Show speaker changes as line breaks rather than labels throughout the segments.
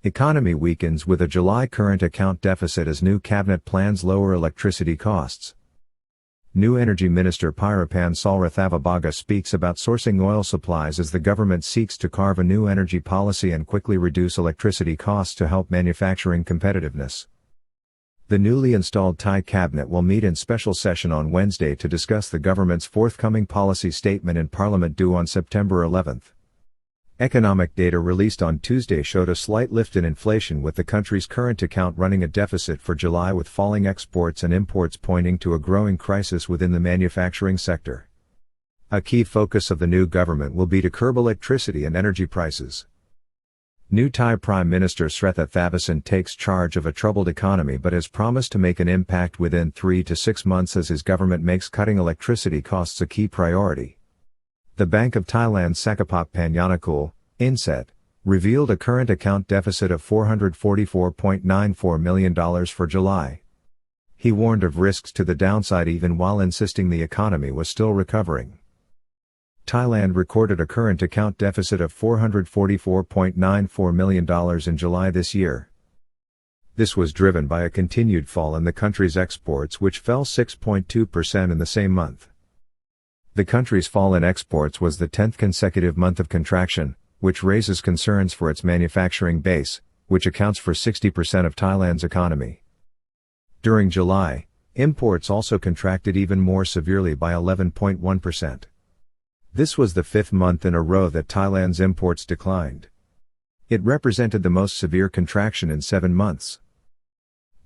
Economy weakens with a July current account deficit as new cabinet plans lower electricity costs. New Energy Minister Pirapan Salirathavibhaga speaks about sourcing oil supplies as the government seeks to carve a new energy policy and quickly reduce electricity costs to help manufacturing competitiveness. The newly installed Thai cabinet will meet in special session on Wednesday to discuss the government's forthcoming policy statement in Parliament due on September 11. Economic data released on Tuesday showed a slight lift in inflation, with the country's current account running a deficit for July, with falling exports and imports pointing to a growing crisis within the manufacturing sector. A key focus of the new government will be to curb electricity and energy prices. New Thai Prime Minister Srettha takes charge of a troubled economy but has promised to make an impact within 3 to 6 months as his government makes cutting electricity costs a key priority. The Bank of Thailand's Sakapak Inset, revealed a current account deficit of $444.94 million for July. He warned of risks to the downside even while insisting the economy was still recovering. Thailand recorded a current account deficit of $444.94 million in July this year. This was driven by a continued fall in the country's exports, which fell 6.2% in the same month. The country's fall in exports was the 10th consecutive month of contraction, which raises concerns for its manufacturing base, which accounts for 60% of Thailand's economy. During July, imports also contracted even more severely by 11.1%. This was the 5th month in a row that Thailand's imports declined. It represented the most severe contraction in 7 months.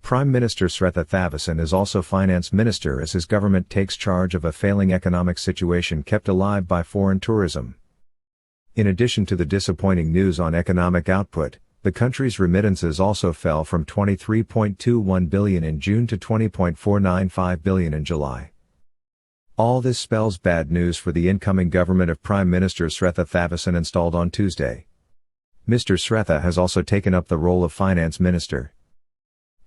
Prime Minister Srettha is also finance minister as his government takes charge of a failing economic situation kept alive by foreign tourism. In addition to the disappointing news on economic output, the country's remittances also fell from 23.21 billion in June to 20.495 billion in July. All this spells bad news for the incoming government of Prime Minister Srettha installed on Tuesday. Mr. Srettha has also taken up the role of finance minister.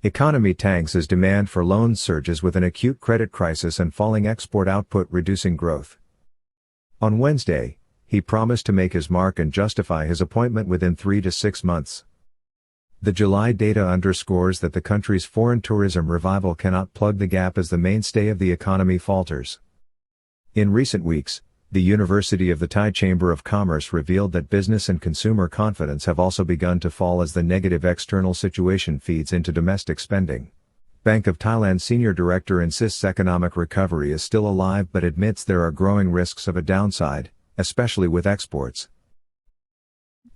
Economy tanks as demand for loans surges with an acute credit crisis and falling export output reducing growth. On Wednesday, he promised to make his mark and justify his appointment within 3 to 6 months. The July data underscores that the country's foreign tourism revival cannot plug the gap as the mainstay of the economy falters. In recent weeks, the University of the Thai Chamber of Commerce revealed that business and consumer confidence have also begun to fall as the negative external situation feeds into domestic spending. Bank of Thailand senior director insists economic recovery is still alive but admits there are growing risks of a downside, especially with exports.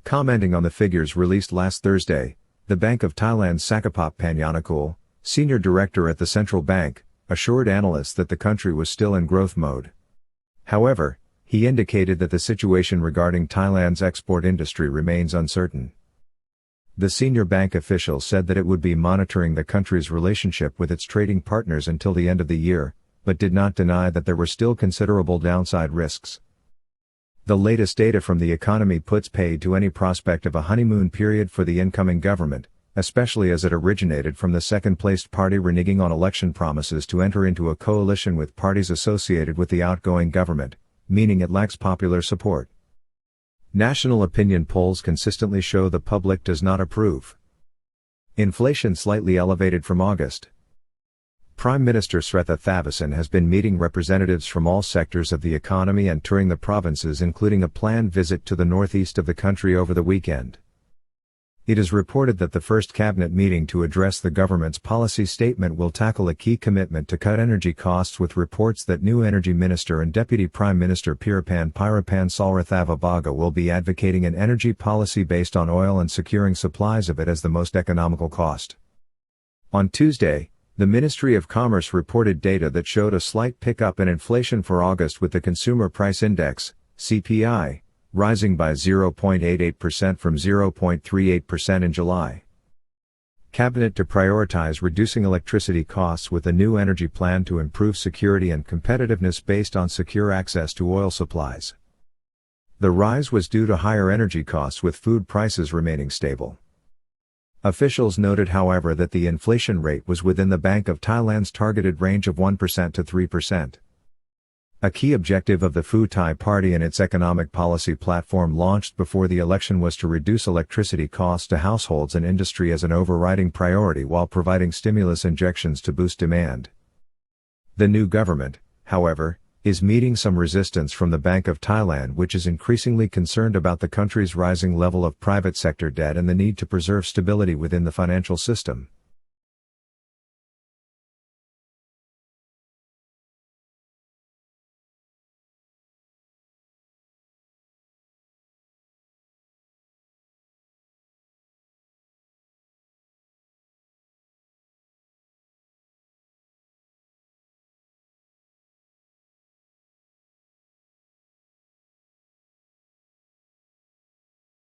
Commenting on the figures released last Thursday, the Bank of Thailand's Sakapak senior director at the central bank, assured analysts that the country was still in growth mode. However, he indicated that the situation regarding Thailand's export industry remains uncertain. The senior bank official said that it would be monitoring the country's relationship with its trading partners until the end of the year, but did not deny that there were still considerable downside risks. The latest data from the economy puts paid to any prospect of a honeymoon period for the incoming government, especially as it originated from the second-placed party reneging on election promises to enter into a coalition with parties associated with the outgoing government, meaning it lacks popular support. National opinion polls consistently show the public does not approve. Inflation slightly elevated from August. Prime Minister Srettha has been meeting representatives from all sectors of the economy and touring the provinces, including a planned visit to the northeast of the country over the weekend. It is reported that the first cabinet meeting to address the government's policy statement will tackle a key commitment to cut energy costs, with reports that new Energy Minister and Deputy Prime Minister Pirapan Salirathavibhaga will be advocating an energy policy based on oil and securing supplies of it as the most economical cost. On Tuesday, the Ministry of Commerce reported data that showed a slight pickup in inflation for August, with the Consumer Price Index, CPI, rising by 0.88% from 0.38% in July. Cabinet to prioritize reducing electricity costs with a new energy plan to improve security and competitiveness based on secure access to oil supplies. The rise was due to higher energy costs, with food prices remaining stable. Officials noted, however, that the inflation rate was within the Bank of Thailand's targeted range of 1% to 3%. A key objective of the Pheu Thai Party and its economic policy platform launched before the election was to reduce electricity costs to households and industry as an overriding priority while providing stimulus injections to boost demand. The new government, however, is meeting some resistance from the Bank of Thailand, which is increasingly concerned about the country's rising level of private sector debt and the need to preserve stability within the financial system.